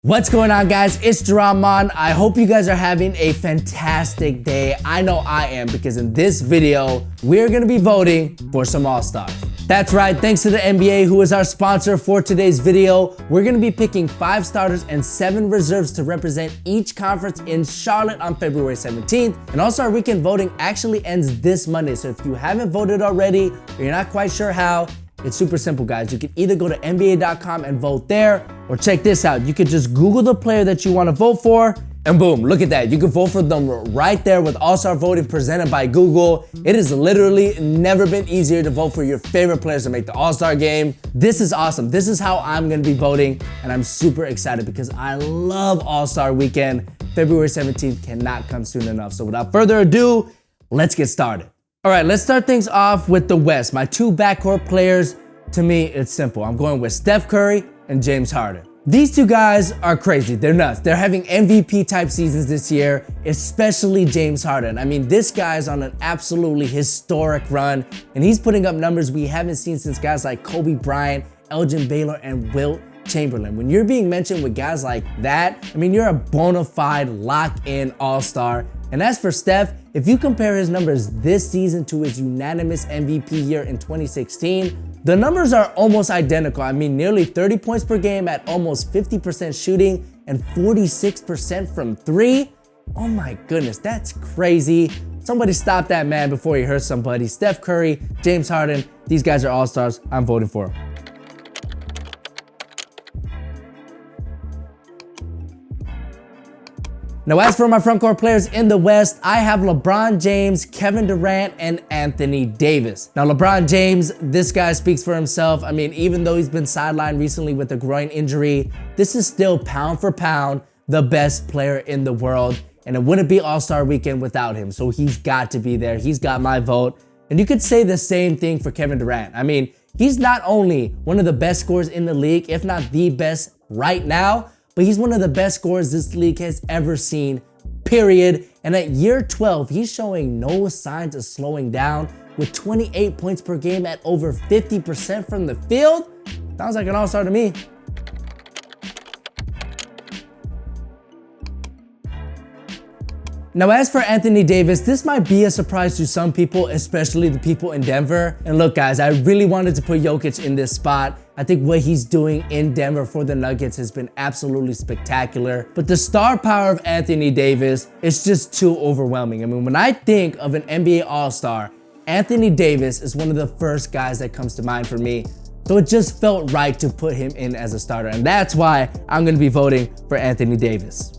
What's going on, guys? It's Rahman. I hope you guys are having a fantastic day. I know I am, because in this video, we're gonna be voting for some All-Stars. That's right, thanks to the NBA, who is our sponsor for today's video. We're gonna be picking 5 starters and 7 reserves to represent each conference in Charlotte on February 17th. And also, our weekend voting actually ends this Monday. So if you haven't voted already, or you're not quite sure how, it's super simple, guys. You can either go to NBA.com and vote there, or check this out. You could just Google the player that you want to vote for, and boom, look at that. You can vote for them right there with All-Star Voting presented by Google. It has literally never been easier to vote for your favorite players to make the All-Star game. This is awesome. This is how I'm going to be voting, and I'm super excited because I love All-Star Weekend. February 17th cannot come soon enough. So without further ado, let's get started. All right, let's start things off with the West. My 2 backcourt players, to me, it's simple. I'm going with Steph Curry and James Harden. These 2 guys are crazy. They're nuts. They're having MVP type seasons this year, especially James Harden. I mean, this guy's on an absolutely historic run, and he's putting up numbers we haven't seen since guys like Kobe Bryant, Elgin Baylor, and Wilt Chamberlain. When you're being mentioned with guys like that, I mean, you're a bona fide lock-in all-star. And as for Steph, if you compare his numbers this season to his unanimous MVP year in 2016, the numbers are almost identical. I mean, nearly 30 points per game at almost 50% shooting and 46% from 3. Oh my goodness, that's crazy. Somebody stop that man before he hurts somebody. Steph Curry, James Harden, these guys are all-stars. I'm voting for them. Now, as for my frontcourt players in the West, I have LeBron James, Kevin Durant, and Anthony Davis. Now, LeBron James, this guy speaks for himself. I mean, even though he's been sidelined recently with a groin injury, this is still pound for pound the best player in the world, and it wouldn't be All-Star Weekend without him, so he's got to be there. He's got my vote. And you could say the same thing for Kevin Durant. I mean, he's not only one of the best scorers in the league, if not the best right now, but he's one of the best scorers this league has ever seen, period. And at year 12, he's showing no signs of slowing down with 28 points per game at over 50% from the field. Sounds like an all-star to me. Now, as for Anthony Davis, this might be a surprise to some people, especially the people in Denver. And look, guys, I really wanted to put Jokic in this spot. I think what he's doing in Denver for the Nuggets has been absolutely spectacular. But the star power of Anthony Davis is just too overwhelming. I mean, when I think of an NBA All-Star, Anthony Davis is one of the first guys that comes to mind for me. So it just felt right to put him in as a starter. And that's why I'm going to be voting for Anthony Davis.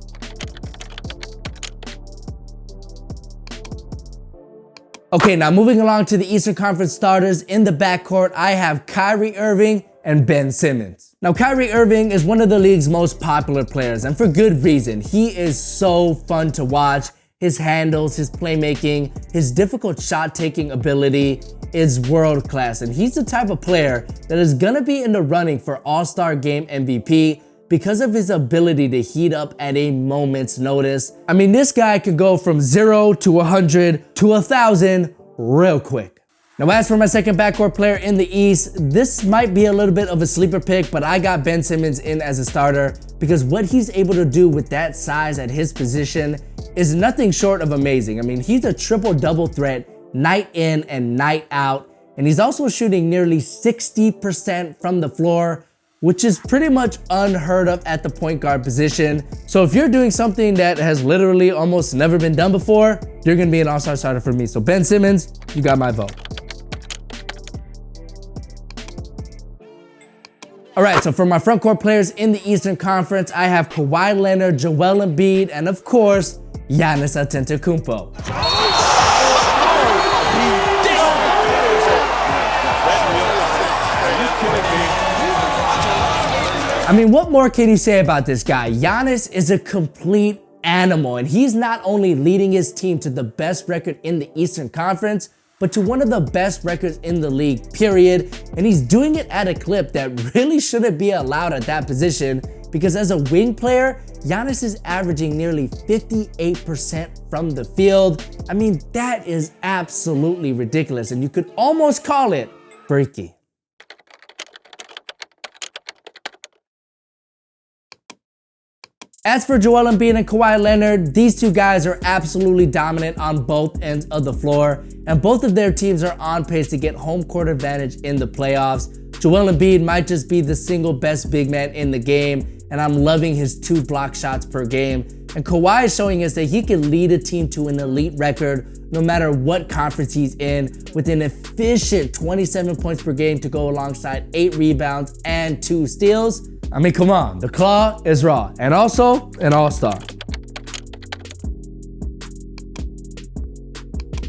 Okay, now moving along to the Eastern Conference starters. In the backcourt, I have Kyrie Irving and Ben Simmons. Now, Kyrie Irving is one of the league's most popular players, and for good reason. He is so fun to watch. His handles, his playmaking, his difficult shot-taking ability is world class, and he's the type of player that is gonna be in the running for All-Star Game MVP because of his ability to heat up at a moment's notice. I mean, this guy could go from 0 to 100 to 1,000 real quick. Now, as for my second backcourt player in the East, this might be a little bit of a sleeper pick, but I got Ben Simmons in as a starter because what he's able to do with that size at his position is nothing short of amazing. I mean, he's a triple-double threat night in and night out, and he's also shooting nearly 60% from the floor, which is pretty much unheard of at the point guard position. So if you're doing something that has literally almost never been done before, you're gonna be an all-star starter for me. So Ben Simmons, you got my vote. All right, so for my frontcourt players in the Eastern Conference, I have Kawhi Leonard, Joel Embiid, and of course, Giannis Antetokounmpo. I mean, what more can you say about this guy? Giannis is a complete animal, and he's not only leading his team to the best record in the Eastern Conference, but to one of the best records in the league, period. And he's doing it at a clip that really shouldn't be allowed at that position, because as a wing player, Giannis is averaging nearly 58% from the field. I mean, that is absolutely ridiculous, and you could almost call it freaky. As for Joel Embiid and Kawhi Leonard, these two guys are absolutely dominant on both ends of the floor, and both of their teams are on pace to get home court advantage in the playoffs. Joel Embiid might just be the single best big man in the game, and I'm loving his 2 block shots per game. And Kawhi is showing us that he can lead a team to an elite record no matter what conference he's in, with an efficient 27 points per game to go alongside 8 rebounds and 2 steals. I mean, come on, the claw is raw, and also an all-star.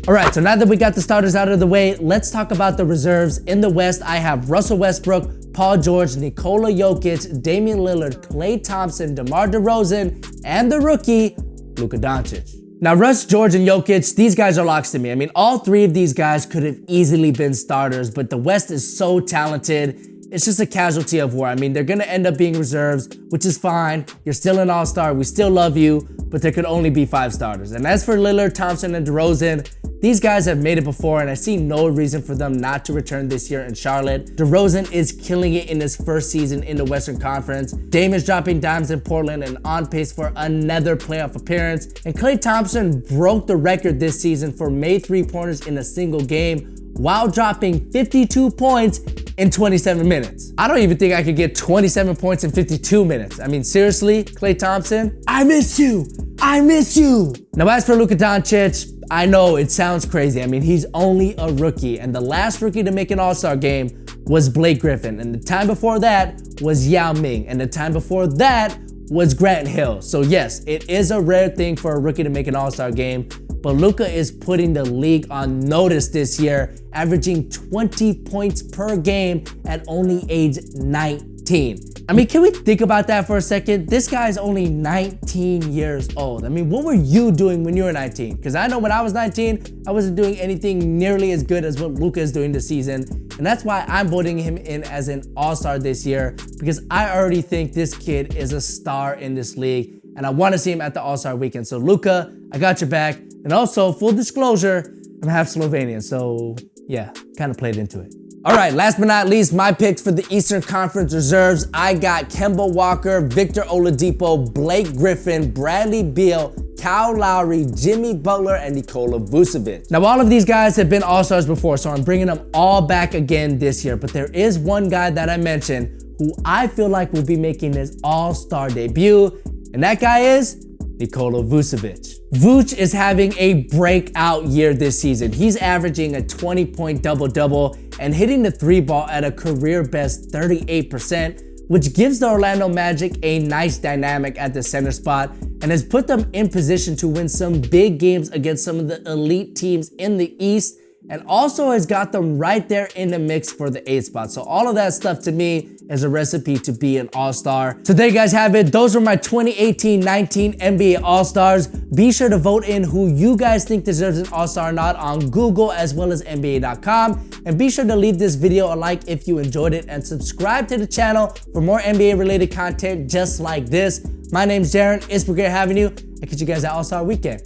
All right, so now that we got the starters out of the way, let's talk about the reserves. In the West, I have Russell Westbrook, Paul George, Nikola Jokic, Damian Lillard, Klay Thompson, DeMar DeRozan, and the rookie, Luka Doncic. Now, Russ, George, and Jokic, these guys are locks to me. I mean, all 3 of these guys could have easily been starters, but the West is so talented. It's just a casualty of war. I mean, they're gonna end up being reserves, which is fine. You're still an all-star, we still love you, but there could only be 5 starters. And as for Lillard, Thompson, and DeRozan, these guys have made it before, and I see no reason for them not to return this year in Charlotte. DeRozan is killing it in his first season in the Western Conference. Dame is dropping dimes in Portland and on pace for another playoff appearance. And Klay Thompson broke the record this season for made 3-pointers in a single game while dropping 52 points in 27 minutes. I don't even think I could get 27 points in 52 minutes. I mean, seriously, Klay Thompson, I miss you. I miss you. Now, as for Luka Doncic, I know it sounds crazy. I mean, he's only a rookie, and the last rookie to make an all-star game was Blake Griffin, and the time before that was Yao Ming, and the time before that was Grant Hill. So yes, it is a rare thing for a rookie to make an all-star game, but Luka is putting the league on notice this year, averaging 20 points per game at only age 19. I mean, can we think about that for a second? This guy's only 19 years old. I mean, what were you doing when you were 19? Because I know when I was 19, I wasn't doing anything nearly as good as what Luka is doing this season. And that's why I'm voting him in as an all-star this year, because I already think this kid is a star in this league, and I want to see him at the all-star weekend. So Luka, I got your back. And also, full disclosure, I'm half Slovenian, so yeah, kind of played into it. All right, last but not least, my picks for the Eastern Conference reserves. I got Kemba Walker, Victor Oladipo, Blake Griffin, Bradley Beal, Kyle Lowry, Jimmy Butler, and Nikola Vucevic. Now, all of these guys have been all-stars before, so I'm bringing them all back again this year. But there is one guy that I mentioned who I feel like will be making his all-star debut, and that guy is Nikola Vucevic. Vooch is having a breakout year this season. He's averaging a 20-point double-double and hitting the 3-ball at a career best 38%, which gives the Orlando Magic a nice dynamic at the center spot and has put them in position to win some big games against some of the elite teams in the East, and also has got them right there in the mix for the 8th spot. So all of that stuff to me is a recipe to be an all-star. So there you guys have it. Those are my 2018-19 NBA All-Stars. Be sure to vote in who you guys think deserves an all-star or not on Google as well as NBA.com. And be sure to leave this video a like if you enjoyed it, and subscribe to the channel for more NBA related content just like this. My name's Darren. It's been great having you. I'll catch you guys at All-Star Weekend.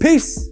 Peace.